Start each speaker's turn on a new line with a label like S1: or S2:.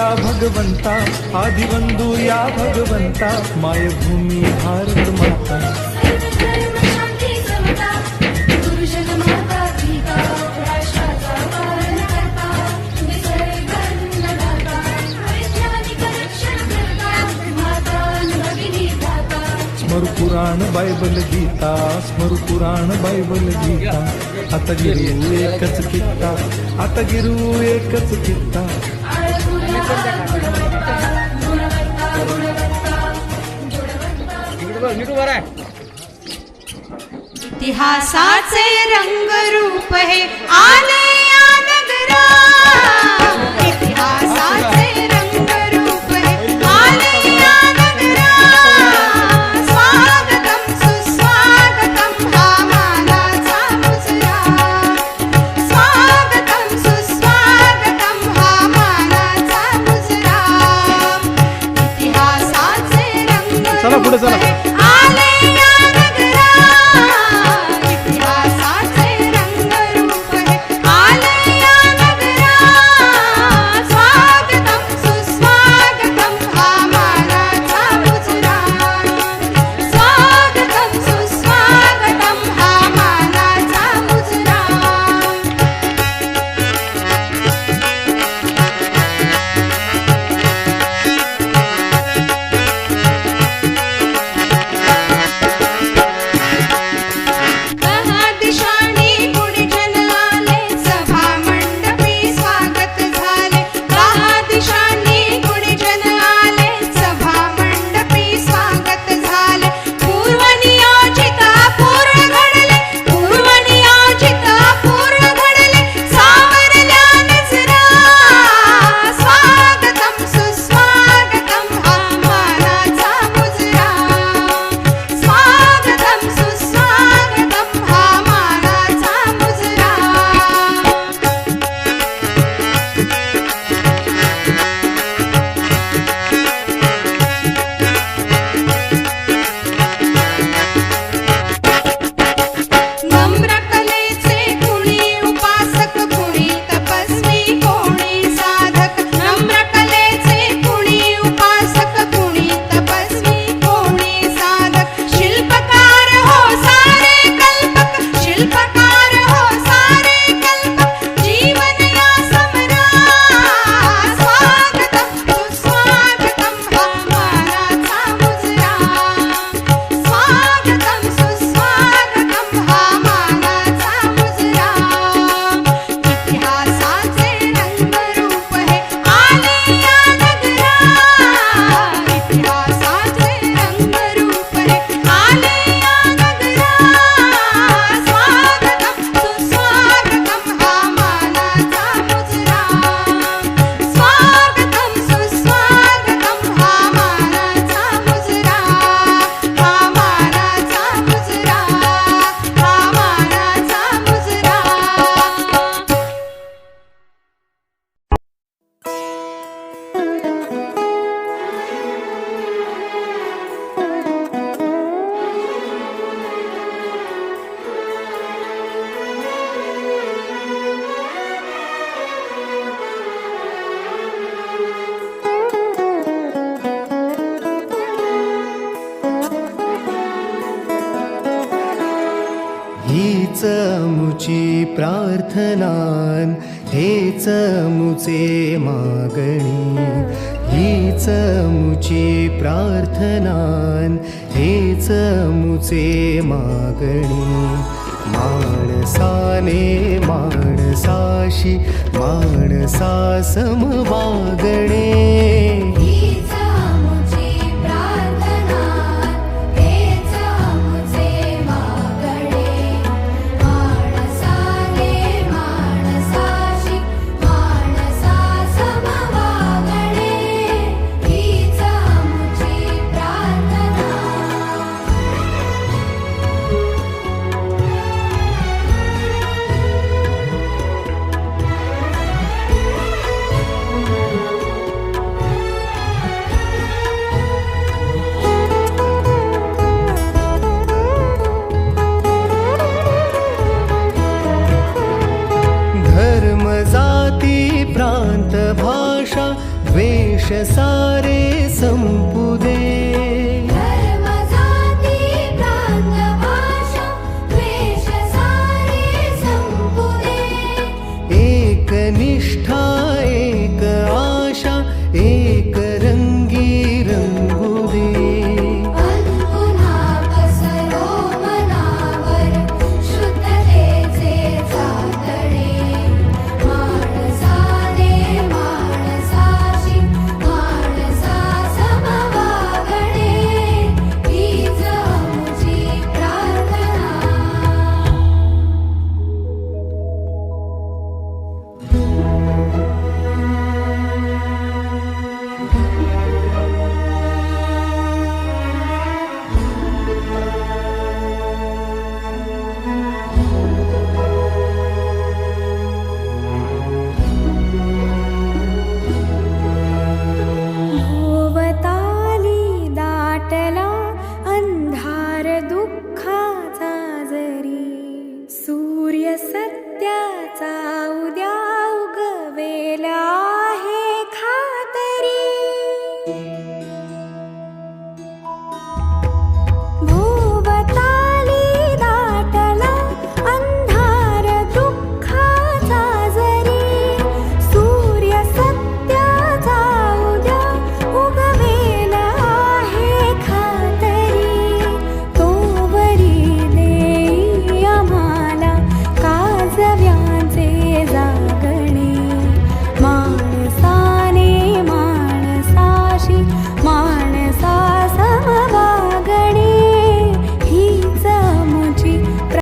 S1: या भगवंता, आदिबंधू या भगवंता, मायभूमी भारत माता. स्मर पुराण बायबल गीता, स्मर पुराण बायबल गीता. आता गिरू एकच कित्ता, आता गिरू एकच कित्ता.
S2: इतिहासाचे रंगरूप हे आले या नगरा, इतिहासाचे रंगरूप हे आले या नगरा. स्वागतम सुस्वागतम हा मानाचा मुजरा, स्वागतम सुस्वागतम हा मानाचा मुजरा. इतिहासाचे रंगरूप हे आले या नगरा, इतिहासाचे रंगरूप हे आले या नगरा. स्वागतम सुस्वागतम हा मानाचा मुजरा, स्वागतम सुस्वागतम हा मानाचा मुजरा. दहा दिशांनी गुणीजन आले, सभा मंडपी स्वागत झाले. दहा दिशांनी गुणीजन आले, सभा मंडपी स्वागत झाले. पूर्वनियोजित अपूर्व घडले, पूर्वनियोजित अपूर्व घडले. सावरल्या नजरा, स्वागतम सुस्वागतम हा मानाचा मुजरा, स्वागतम सुस्वागतम हा मानाचा मुजरा. नम्रकलेचे कुणी उपासक, कुणी तपस्वी, कोणी साधक. नम्रकलेचे कुणी उपासक, कुणी तपस्वी, कोणी साधक. शिल्पकार हो सारे कल्पक, शिल्पकार हो सारे कल्पक. जीवन या समरा, स्वागतम सुस्वागतम हा मानाचा मुजरा, स्वागतम सुस्वागतम हा मानाचा मुजरा. इतिहासाचे रंगरूप हे आले या नगरा, इतिहासाचे रंगरूप हे आले या नगरा. स्वागतम सुस्वागतम हा मानाचा मुजरा, स्वागतम सुस्वागतम हा मानाचा मुजरा, हा मानाचा मुजरा, हा मानाचा मुजरा.
S3: हीच मुची प्रार्थनान, हेच मुचे मागणी. हीच मुची प्रार्थनान, हेच मुचे मागणी. माणसाने माणसाशी माणसा सम वागणे.
S2: हीच मुची प्रार्थना, हेच मुचे मागणे. माणसाने माणसाशी माणसा सम वागणे. हीच मुची प्रार्थना.
S3: सारे संपू दे.
S2: धर्म जाती प्रांत भाषा द्वेष सारे संपू दे.
S3: एक निष्ठा एक आशा एक रंगी रंगू दे.
S2: पुन्हा पसरो मनावर शुद्धतेचे चांदणे. माणसा दे माणसाशी माणसा समवागणे. हीच आमची प्रार्थना. भोवताली दाटला अंधार दुःखाचा जरी. सूर्य सत्याचा